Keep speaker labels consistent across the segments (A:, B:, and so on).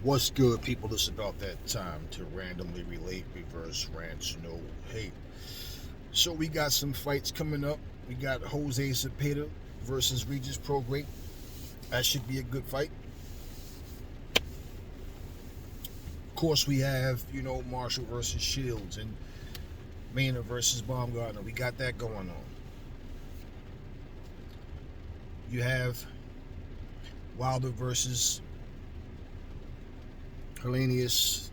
A: What's good, people? It's about that time to randomly relate, reverse rants, no hate. So we got some fights coming up. We got Jose Zepeda versus Regis Prograis. That should be a good fight. Of course, we have Marshall versus Shields and Maynard versus Baumgardner. We got that going on. You have Wilder versus Helenius,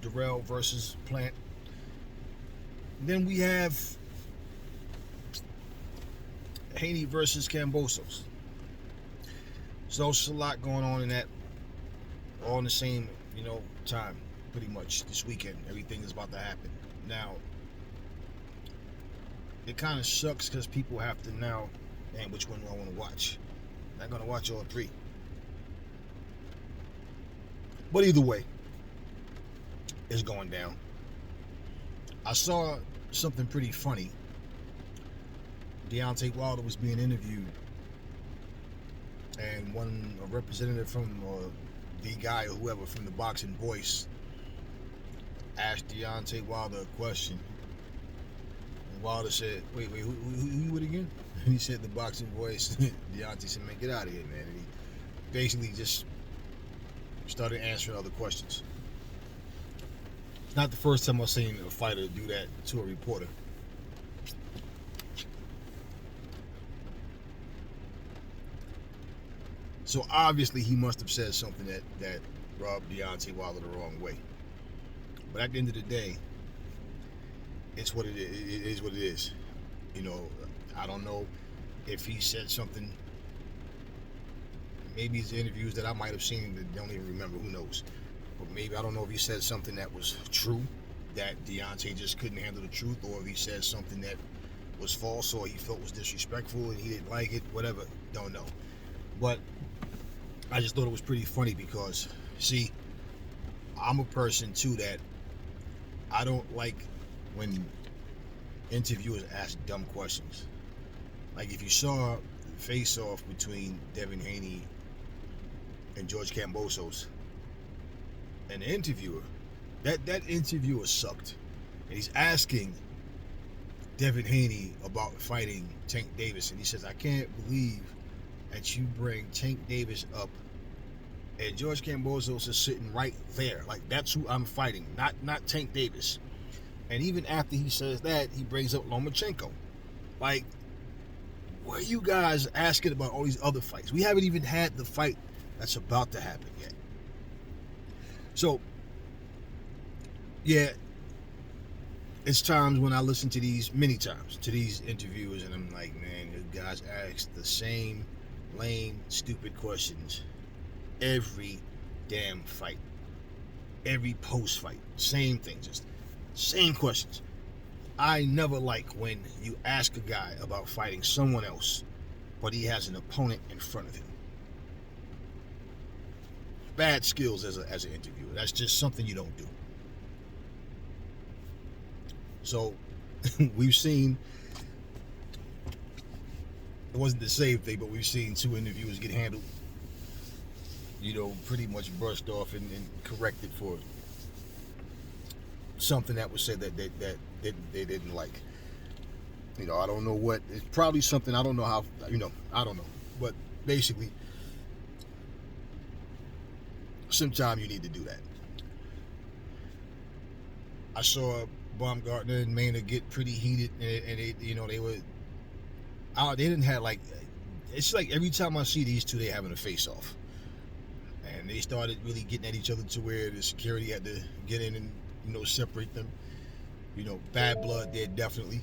A: Dirrell versus Plant. Then we have Haney versus Kambosos. So there's a lot going on in that, all in the same, time, pretty much this weekend. Everything is about to happen. Now, it kind of sucks because people have to now, man, which one do I want to watch? I'm not going to watch all three. But either way, it's going down. I saw something pretty funny. Deontay Wilder was being interviewed, and a representative from the guy or whoever from the Boxing Voice asked Deontay Wilder a question. And Wilder said, wait, who you with again? And he said, the Boxing Voice. Deontay said, man, get out of here, man. And he basically just started answering other questions. It's not the first time I've seen a fighter do that to a reporter. So obviously he must have said something that rubbed Deontay Wilder the wrong way. But at the end of the day, it's what it is. It is what it is. I don't know if he said something. Maybe it's interviews that I might have seen that don't even remember. Who knows? But maybe I don't know if he said something that was true, that Deontay just couldn't handle the truth, or if he said something that was false or he felt was disrespectful and he didn't like it. Whatever. Don't know. But I just thought it was pretty funny because, see, I'm a person too that I don't like when interviewers ask dumb questions. Like if you saw the face-off between Devin Haney and George Kambosos, and the interviewer, that interviewer sucked. And he's asking Devin Haney about fighting Tank Davis, and he says, I can't believe that you bring Tank Davis up, and George Kambosos is sitting right there. Like, that's who I'm fighting, not Tank Davis. And even after he says that, he brings up Lomachenko. Like, what are you guys asking about all these other fights? We haven't even had the fight that's about to happen yet. So, yeah, it's times when I listen to many times to these interviewers, and I'm like, man, you guys ask the same lame, stupid questions every damn fight, every post fight, same thing, just same questions. I never like when you ask a guy about fighting someone else, but he has an opponent in front of him. Bad skills as an interviewer. That's just something you don't do. So we've seen, it wasn't the same thing, but we've seen two interviewers get handled, pretty much brushed off and corrected for something that was said that they didn't like. I don't know what. It's probably something, I don't know how, I don't know. But basically, sometimes you need to do that. I saw Baumgardner and Maynard get pretty heated, and they were out. They didn't have, like, it's like every time I see these two, they having a face-off, and they started really getting at each other to where the security had to get in and separate them. Bad blood there, definitely.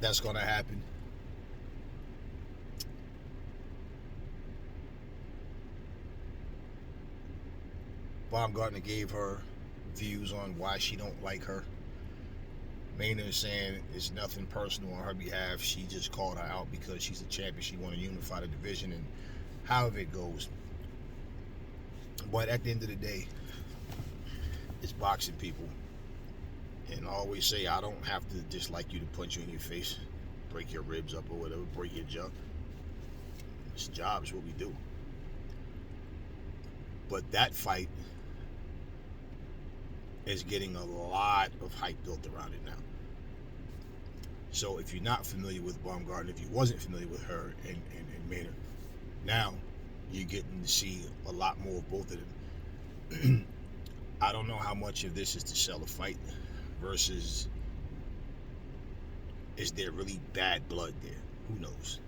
A: That's gonna happen. Baumgardner gave her views on why she don't like her. Maynard is saying it's nothing personal on her behalf. She just called her out because she's a champion. She want to unify the division, and however it goes. But at the end of the day, it's boxing, people. And I always say, I don't have to dislike you to punch you in your face, break your ribs up or whatever, break your jaw. This job is what we do.
B: But that fight is getting a lot of hype built around it now. So if you're not familiar with Baumgardner, if you wasn't familiar with her and Maynard, now you're getting to see a lot more of both of them. I don't know how much of this is to sell a fight versus is there really bad blood there? Who knows?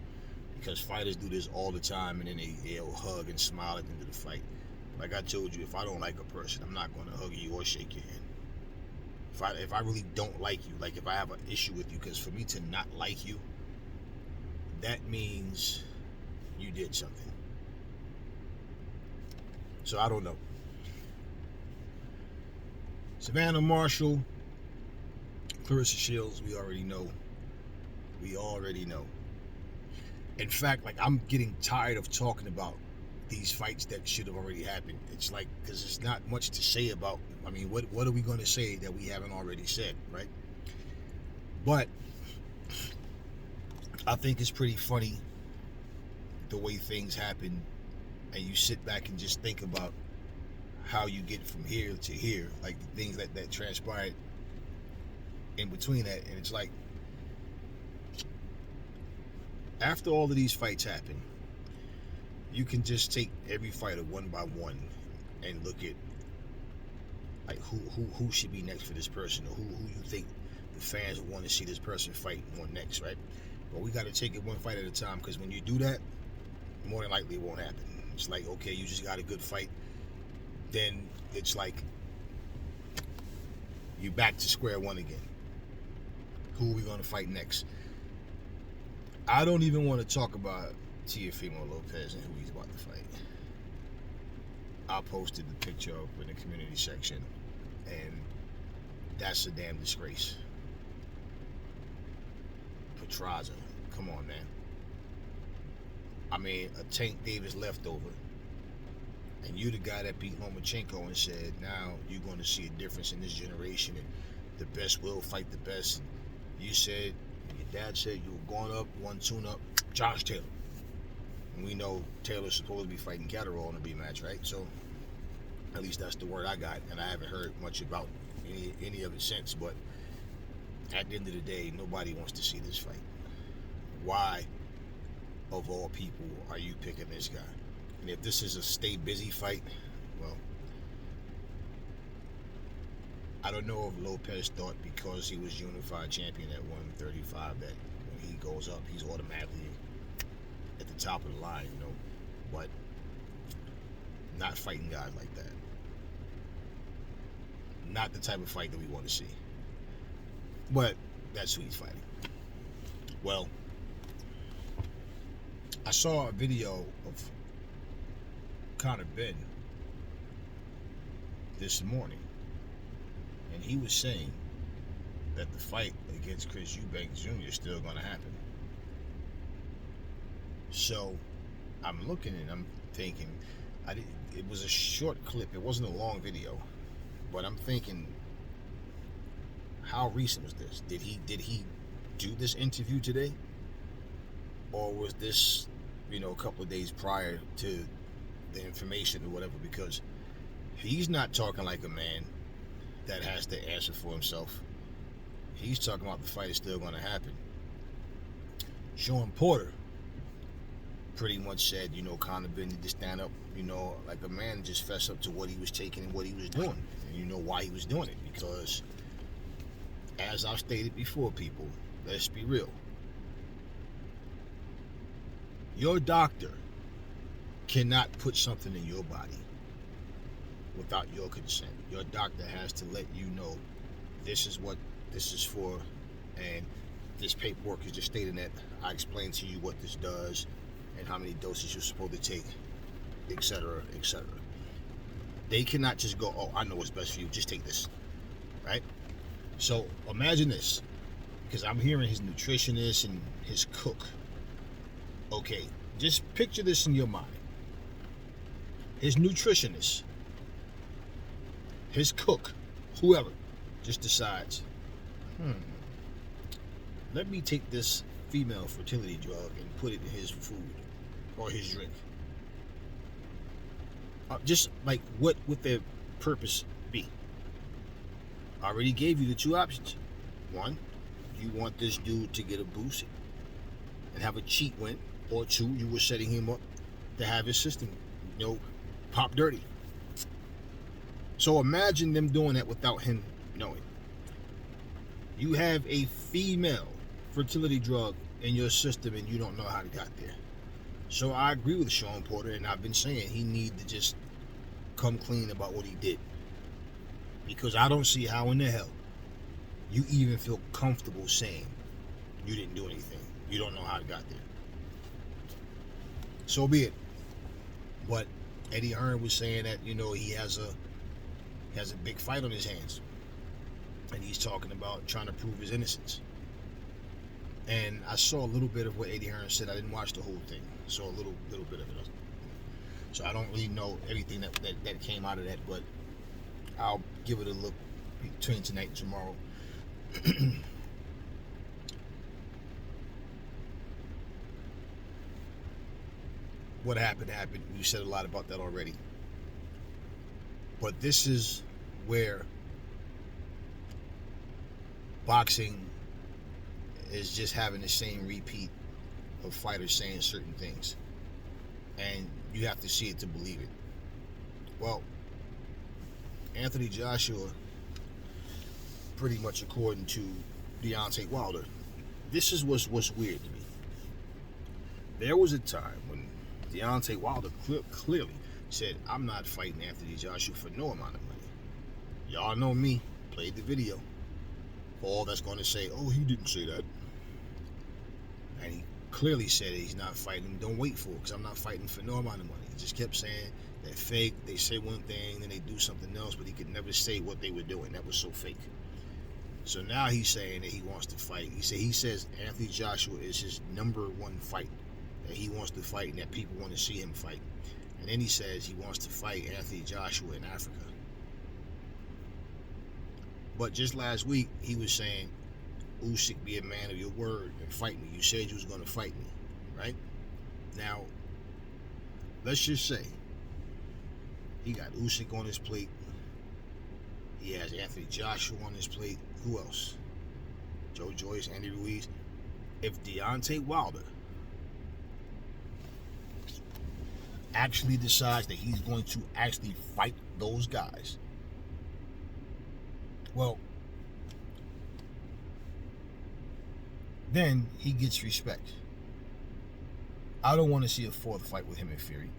B: Because fighters do this all the time, and then they'll hug and smile at the end of the fight. Like I told you, if I don't like a person, I'm not going to hug you or shake your hand. If I really don't like you, like if I have an issue with you, because for me to not like you, that means you did something. So I don't know. Savannah Marshall, Clarissa Shields, we already know. In fact, like, I'm getting tired of talking about these fights that should have already happened. It's like, because there's not much to say about. I mean, what are we going to say that we haven't already said, right? But I think it's pretty funny the way things happen, and you sit back and just think about how you get from here to here, like the things that transpired in between that. And it's like, after all of these fights happen, you can just take every fighter one by one and look at like who should be next for this person, or who you think the fans would want to see this person fight on next, right? But we got to take it one fight at a time, because when you do that, more than likely it won't happen. It's like, okay, you just got a good fight, then it's like you back to square one again. Who are we going to fight next? I don't even want to talk about Teofimo Lopez and who he's about to fight. I posted the picture up in the community section, and that's a damn disgrace. Petraza, come on, man. I mean, a Tank Davis leftover, and you the guy that beat Lomachenko and said, now you're going to see a difference in this generation, and the best will fight the best. And you said, and your dad said, you were going up, one tune-up, Josh Taylor. And we know Taylor's supposed to be fighting Catterall in a rematch, right? So at least that's the word I got, and I haven't heard much about any of it since. But at the end of the day, nobody wants to see this fight. Why, of all people, are you picking this guy? And if this is a stay busy fight, well, I don't know if Lopez thought because he was unified champion at 135 that when he goes up, he's automatically at the top of the line, you know. But not fighting guys like that. Not the type of fight that we want to see. But that's who he's fighting. Well, I saw a video of Conor Ben this morning, and he was saying that the fight against Chris Eubanks Jr. is still going to happen. So I'm looking and I'm thinking, it was a short clip, it wasn't a long video, but I'm thinking, how recent was this? Did he do this interview today, or was this, you know, a couple of days prior to the information or whatever? Because he's not talking like a man that has to answer for himself. He's talking about the fight is still going to happen. Sean Porter pretty much said, you know, Conor Ben need to stand up, you know, like a man, just fess up to what he was taking and what he was doing. And you know why he was doing it. Because, as I've stated before, people, let's be real. Your doctor cannot put something in your body without your consent. Your doctor has to let you know this is what this is for, and this paperwork is just stating that I explained to you what this does and how many doses you're supposed to take, etc., etc. They cannot just go, oh, I know what's best for you, just take this, right? So imagine this, because I'm hearing his nutritionist and his cook. Okay, just picture this in your mind. His nutritionist, his cook, whoever, just decides, let me take this female fertility drug and put it in his food or his drink. Just like what would their purpose be? I already gave you the two options. One, you want this dude to get a boost and have a cheat win, or two, you were setting him up to have his system, pop dirty. So imagine them doing that without him knowing. You have a female fertility drug in your system and you don't know how it got there. So I agree with Sean Porter, and I've been saying he need to just come clean about what he did. Because I don't see how in the hell you even feel comfortable saying you didn't do anything. You don't know how it got there. So be it. But Eddie Hearn was saying that, he has a big fight on his hands. And he's talking about trying to prove his innocence. And I saw a little bit of what Eddie Hearn said. I didn't watch the whole thing. I saw a little bit of it. So I don't really know everything that came out of that, but I'll give it a look between tonight and tomorrow. What happened. We said a lot about that already. But this is where boxing is just having the same repeat of fighters saying certain things. And you have to see it to believe it. Well, Anthony Joshua, pretty much according to Deontay Wilder, this is what's weird to me. There was a time when Deontay Wilder clearly said, I'm not fighting Anthony Joshua for no amount of money. Y'all know me, played the video. All that's going to say, oh, he didn't say that. And he clearly said he's not fighting. Don't wait for it, because I'm not fighting for no amount of money. He just kept saying that fake. They say one thing, then they do something else, but he could never say what they were doing. That was so fake. So now he's saying that he wants to fight. He says Anthony Joshua is his number one fight that he wants to fight and that people want to see him fight. And then he says he wants to fight Anthony Joshua in Africa. But just last week, he was saying, Usyk, be a man of your word and fight me. You said you was going to fight me, right? Now, let's just say he got Usyk on his plate. He has Anthony Joshua on his plate. Who else? Joe Joyce, Andy Ruiz. If Deontay Wilder actually decides that he's going to actually fight those guys, well, then he gets respect. I don't want to see a fourth fight with him and Fury.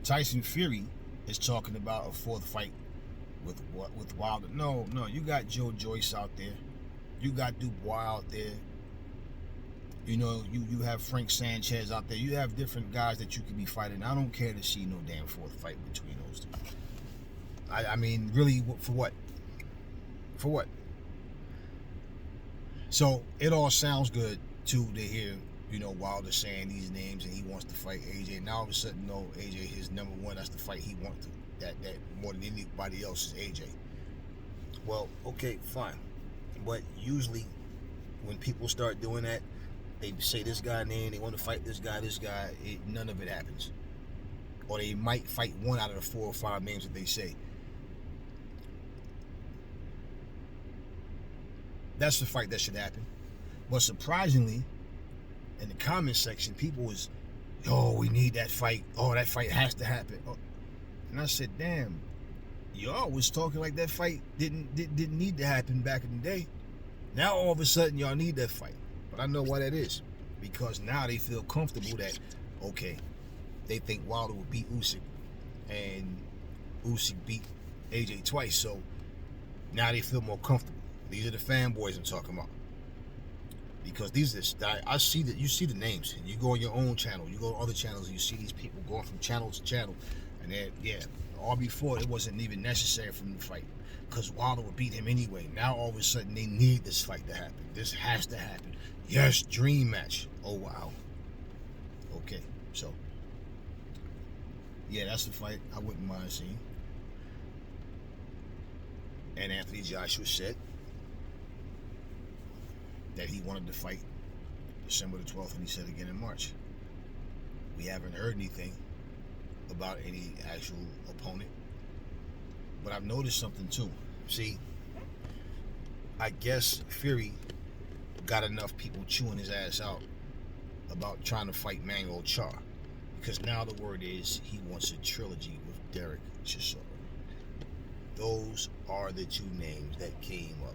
B: Tyson Fury is talking about a fourth fight with Wilder. No, you got Joe Joyce out there. You got Dubois out there. You have Frank Sanchez out there. You have different guys that you could be fighting. I don't care to see no damn fourth fight between those two. I mean, really, for what? For what? So it all sounds good too to hear, Wilder saying these names and he wants to fight AJ. Now all of a sudden, no, AJ his number one. That's the fight he wants to. That more than anybody else is AJ. Well, okay, fine. But usually, when people start doing that, they say this guy name. They want to fight this guy. None of it happens. Or they might fight one out of the 4 or 5 names that they say. That's the fight that should happen. But surprisingly, in the comment section, people was, we need that fight. Oh, that fight has to happen. Oh. And I said, damn, y'all was talking like that fight didn't need to happen back in the day. Now all of a sudden y'all need that fight. But I know why that is. Because now they feel comfortable that, okay, they think Wilder will beat Usyk. And Usyk beat AJ twice. So now they feel more comfortable. These are the fanboys I'm talking about. Because I see that you see the names. You go on your own channel, you go on other channels, and you see these people going from channel to channel. And then, all before it wasn't even necessary for them to fight. Because Wilder would beat him anyway. Now all of a sudden they need this fight to happen. This has to happen. Yes, dream match. Oh, wow. Okay, so. Yeah, that's the fight I wouldn't mind seeing. And Anthony Joshua said that he wanted to fight December the 12th, and he said again in March. We haven't heard anything. about any actual opponent. But I've noticed something too. See, I guess Fury got enough people chewing his ass out about trying to fight Manuel Char, because now the word is he wants a trilogy with Derek Chisora. Those are the two names that came up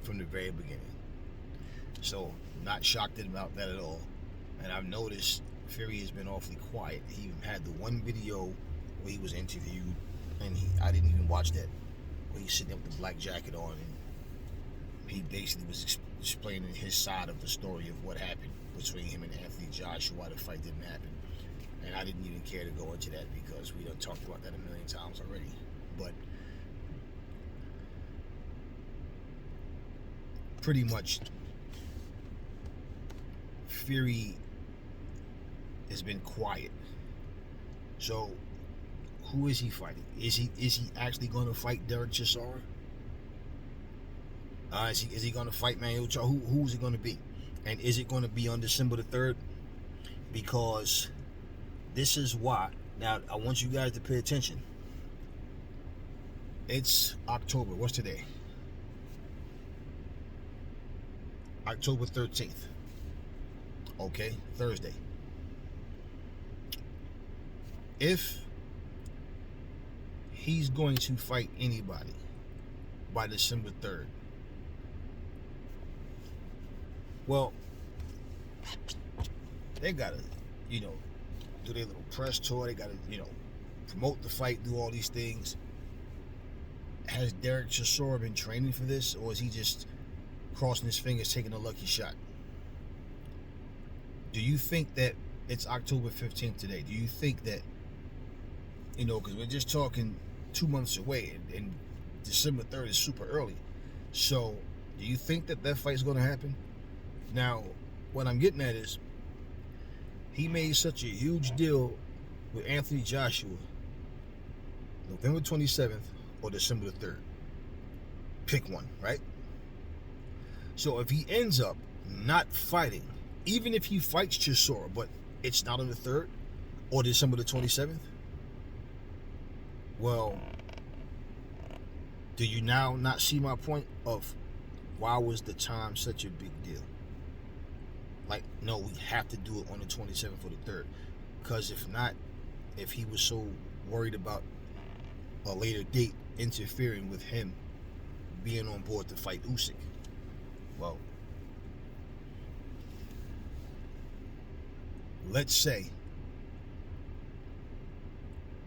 B: from the very beginning. So, not shocked about that at all. And I've noticed Fury has been awfully quiet. He even had the one video where he was interviewed, and I didn't even watch that, where he's sitting there with the black jacket on, and he basically was explaining his side of the story of what happened between him and Anthony Joshua, why the fight didn't happen. And I didn't even care to go into that because we done talked about that a million times already. But pretty much Fury has been quiet. So who is he fighting? Is he actually going to fight Derek Chisora? Is he going to fight Manuel Char? Who is it going to be? And is it going to be on December the 3rd? Because this is why. Now, I want you guys to pay attention. It's October. What's today? October 13th. Okay, Thursday. If he's going to fight anybody by December 3rd, well, they gotta, do their little press tour. They gotta, promote the fight, do all these things. Has Derek Chisora been training for this, or is he just crossing his fingers, taking a lucky shot? Do you think that it's October 15th today? Do you think that, because we're just talking 2 months away, and December 3rd is super early. So, do you think that fight's going to happen? Now, what I'm getting at is, he made such a huge deal with Anthony Joshua, November 27th or December the 3rd. Pick one, right? So if he ends up not fighting, even if he fights Chisora, but it's not on the 3rd or December the 27th, well, do you now not see my point of why was the time such a big deal? Like, no, we have to do it on the 27th or the 3rd. Because if not, if he was so worried about a later date interfering with him being on board to fight Usyk, well, let's say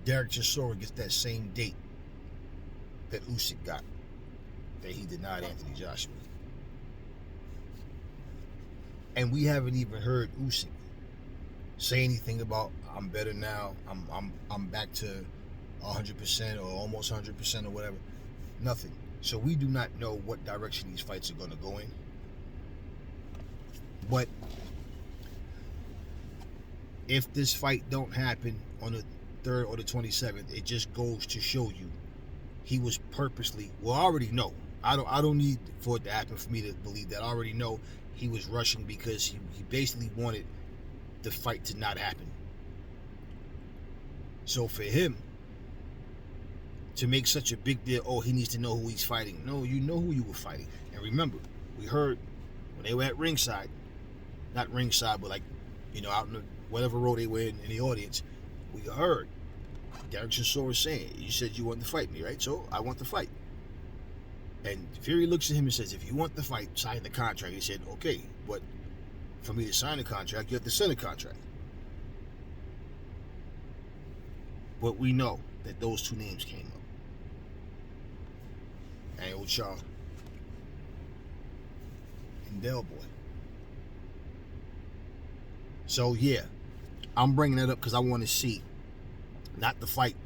B: Derek Chisora gets that same date that Usyk got, that he denied Anthony Joshua. And we haven't even heard Usyk say anything about, I'm better now, I'm back to 100% or almost 100% or whatever. Nothing. So we do not know what direction these fights are going to go in. But if this fight don't happen on the 3rd or the 27th, it just goes to show you he was purposely, well, I already know. I don't need for it to happen for me to believe that. I already know he was rushing because he basically wanted the fight to not happen. So for him to make such a big deal, oh, he needs to know who he's fighting. No, you know who you were fighting. And remember, we heard when they were at ringside, not ringside, but like, out in the, whatever row they were in the audience, we heard Derek Chisora saying, you said you wanted to fight me, right? So I want to fight. And Fury looks at him and says, if you want the fight, sign the contract. He said, okay, but for me to sign the contract, you have to send a contract. But we know that those two names came up. Manuel Char and Del Boy. So yeah, I'm bringing that up because I want to see not the fight,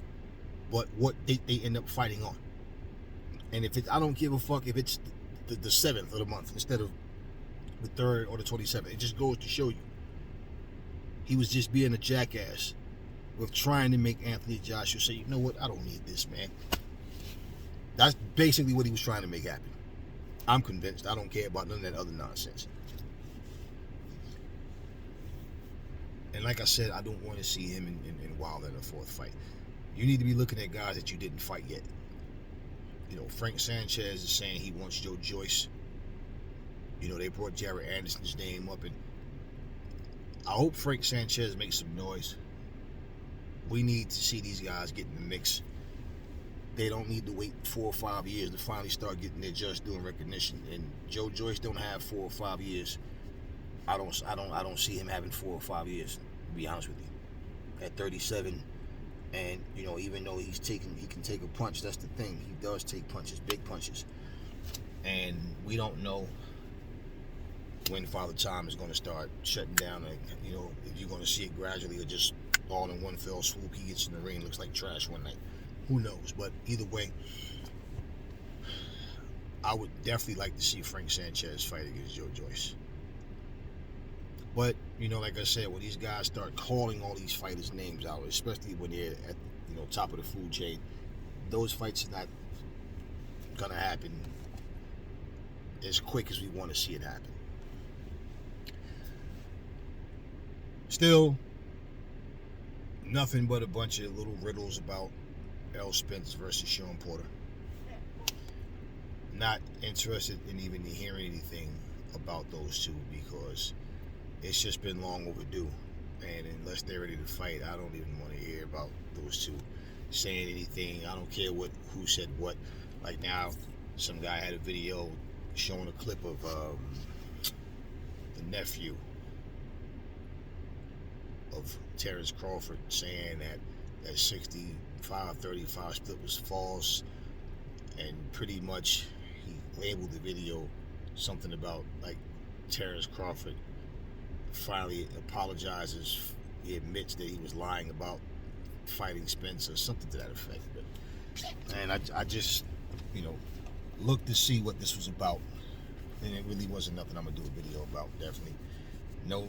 B: but what they end up fighting on. And if I don't give a fuck if it's the 7th of the month instead of the 3rd or the 27th. It just goes to show you he was just being a jackass with trying to make Anthony Joshua say, you know what, I don't need this, man. That's basically what he was trying to make happen. I'm convinced. I don't care about none of that other nonsense.
A: And like I said, I don't want to see him and Wilder in a fourth fight. You need to be looking at guys that you didn't fight yet. You know, Frank Sanchez is saying he wants Joe Joyce. You know, they brought Jared Anderson's name up, and I hope Frank Sanchez makes some noise. We need to see these guys get in the mix. They don't need to wait 4 or 5 years to finally start getting their just due recognition. And Joe Joyce don't have 4 or 5 years. I don't see him having 4 or 5 years, to be honest with you. At 37, and you know, even though he can take a punch. That's the thing. He does take punches, big punches, and we don't know when Father Time is going to start shutting down. Like, you know, if you're going to see it gradually or just all in one fell swoop. He gets in the ring, looks like trash one night. Who knows? But either way, I would definitely like to see Frank Sanchez fight against Joe Joyce. But, you know, like I said, when these guys start calling all these fighters' names out, especially when they're at, you know, top of the food chain, those fights are not going to happen as quick as we want to see it happen. Still, nothing but a bunch of little riddles about Errol Spence versus Sean Porter. Not interested in even hearing anything about those two because it's just been long overdue. And unless they're ready to fight, I don't even want to hear about those two saying anything. I don't care who said what. Like now, some guy had a video showing a clip of the nephew of Terrence Crawford saying that 65-35 split was false, and pretty much he labeled the video something about like Terrence Crawford finally apologizes. He admits that he was lying about fighting Spence or something to that effect. And I just, you know, looked to see what this was about, and it really wasn't nothing I'm gonna do a video about. Definitely no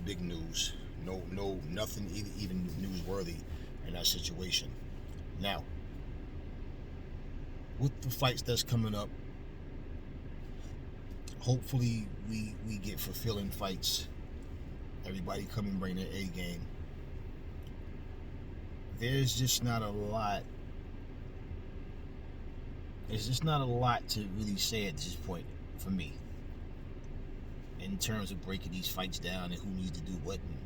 A: big news. No, nothing even newsworthy in that situation. Now, with the fights that's coming up, hopefully we get fulfilling fights. Everybody come and bring their A game. There's just not a lot. There's just not a lot to really say at this point for me, in terms of breaking these fights down and who needs to do what and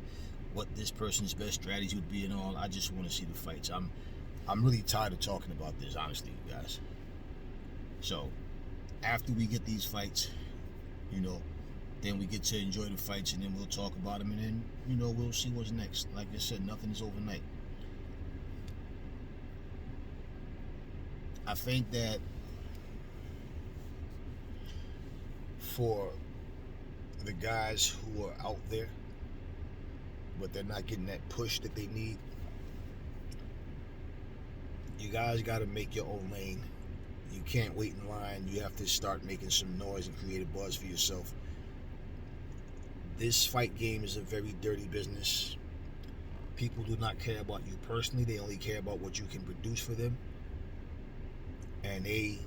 A: what this person's best strategy would be and all. I just want to see the fights. I'm really tired of talking about this, honestly, you guys. So after we get these fights, you know, then we get to enjoy the fights, and then we'll talk about them, and then, you know, we'll see what's next. Like I said, nothing is overnight. I think that for the guys who are out there, but they're not getting that push that they need, you guys got to make your own lane. You can't wait in line. You have to start making some noise and create a buzz for yourself. This fight game is a very dirty business. People do not care about you personally. They only care about what you can produce for them. And they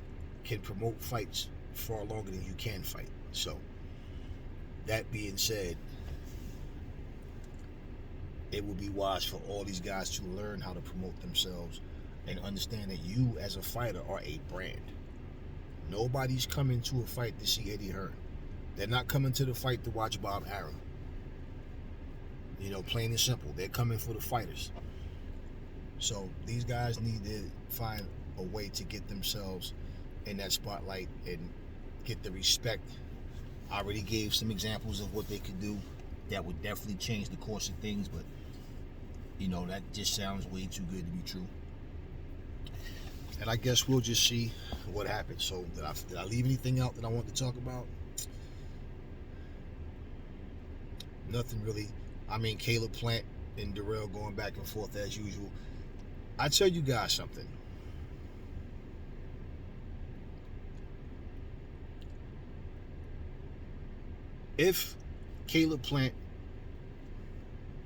A: can promote fights far longer than you can fight. So, that being said, it would be wise for all these guys to learn how to promote themselves and understand that you as a fighter are a brand. Nobody's coming to a fight to see Eddie Hearn. They're not coming to the fight to watch Bob Arum. You know, plain and simple. They're coming for the fighters. So these guys need to find a way to get themselves in that spotlight and get the respect. I already gave some examples of what they could do that would definitely change the course of things, but you know, that just sounds way too good to be true. And I guess we'll just see what happens. So did I leave anything out that I want to talk about? Nothing really. I mean, Caleb Plant and Dirrell going back and forth as usual. I tell you guys something. If Caleb Plant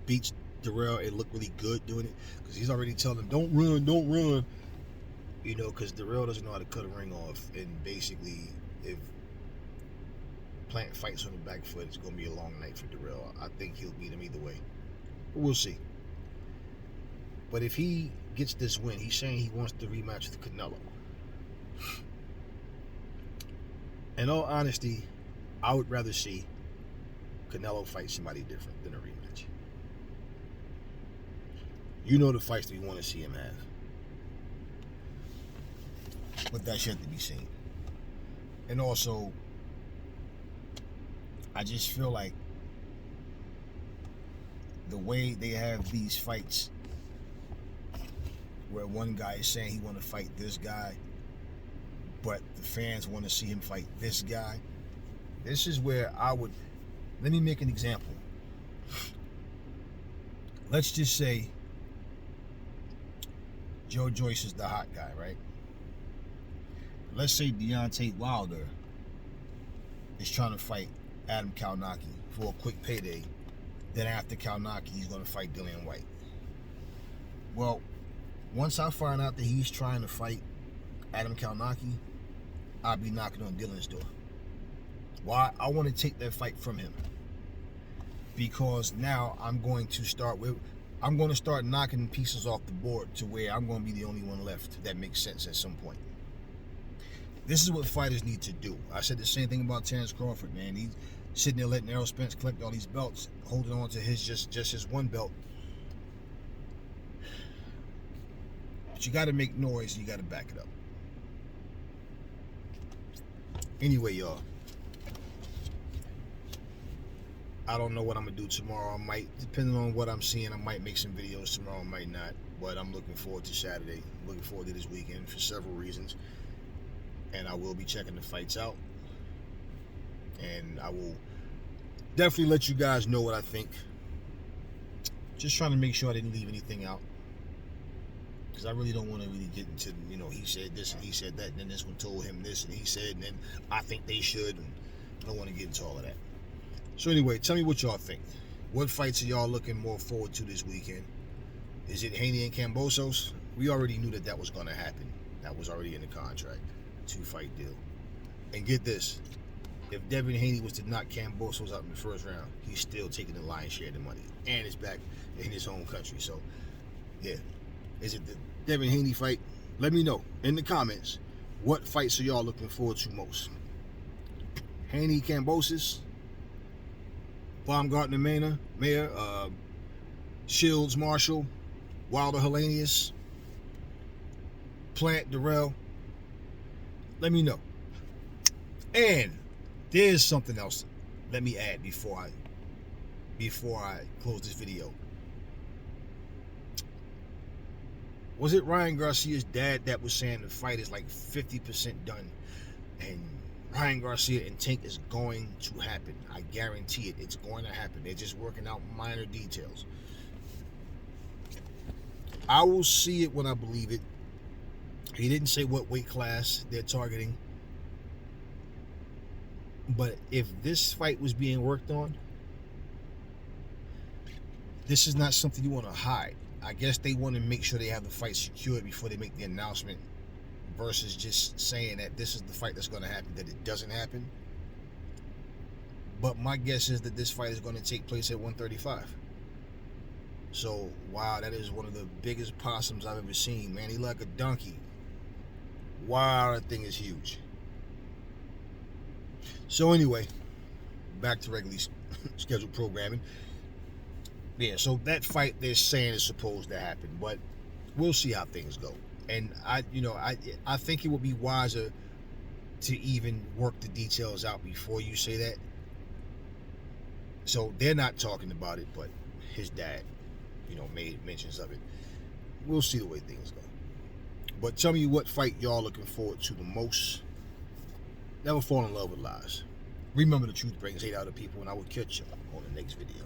A: beats Dirrell and look really good doing it, because he's already telling him, don't run. You know, because Dirrell doesn't know how to cut a ring off. And basically, if Plant fights on the back foot, it's going to be a long night for Dirrell. I think he'll beat him either way. But we'll see. But if he gets this win, he's saying he wants the rematch with Canelo. In all honesty, I would rather see Canelo fight somebody different than a rematch. You know the fights that we want to see him have. But that's yet to be seen. And also, I just feel like the way they have these fights where one guy is saying he want to fight this guy, but the fans want to see him fight this guy. This is where let me make an example. Let's just say Joe Joyce is the hot guy, right? Let's say Deontay Wilder is trying to fight Adam Kalnaki for a quick payday. Then after Kalnaki, he's going to fight Dillian White. Well, once I find out that he's trying to fight Adam Kalnaki, I'll be knocking on Dillian's door. Why? I want to take that fight from him. Because now I'm going to start knocking pieces off the board to where I'm going to be the only one left. That makes sense at some point. This is what fighters need to do. I said the same thing about Terrence Crawford, man. He's sitting there letting Errol Spence collect all these belts, holding on to his just his one belt. But you got to make noise and you got to back it up. Anyway, y'all, I don't know what I'm going to do tomorrow. I might, depending on what I'm seeing, I might make some videos tomorrow, I might not. But I'm looking forward to Saturday. Looking forward to this weekend for several reasons. And I will be checking the fights out. And I will definitely let you guys know what I think. Just trying to make sure I didn't leave anything out. Because I really don't want to really get into, he said this and he said that, and then this one told him this and he said, and then I think they should, and I don't want to get into all of that. So anyway, tell me what y'all think. What fights are y'all looking more forward to this weekend? Is it Haney and Kambosos? We already knew that was going to happen. That was already in the contract. 2-fight deal. And get this. If Devin Haney was to knock Kambosos out in the first round, he's still taking the lion's share of the money. And it's back in his home country. So, yeah. Is it the Devin Haney fight? Let me know in the comments. What fights are y'all looking forward to most? Haney, Kambosos, Baumgardner, Mayer, Shields, Marshall, Wilder, Helenius, Plant, Dirrell. Let me know. And there's something else. Let me add before I close this video. Was it Ryan Garcia's dad that was saying the fight is like 50% done, and Ryan Garcia and Tank is going to happen? I guarantee it. It's going to happen. They're just working out minor details. I will see it when I believe it. He didn't say what weight class they're targeting. But if this fight was being worked on, this is not something you want to hide. I guess they want to make sure they have the fight secured before they make the announcement, versus just saying that this is the fight that's going to happen, that it doesn't happen. But my guess is that this fight is going to take place at 135. So, wow, that is one of the biggest possums I've ever seen, man. He like a donkey. Wow, that thing is huge. So anyway, back to regularly scheduled programming. Yeah, so that fight they're saying is supposed to happen, but we'll see how things go. And I think it would be wiser to even work the details out before you say that. So they're not talking about it, but his dad, made mentions of it. We'll see the way things go. But tell me what fight y'all looking forward to the most. Never fall in love with lies. Remember, the truth brings hate out of people, and I will catch you on the next video.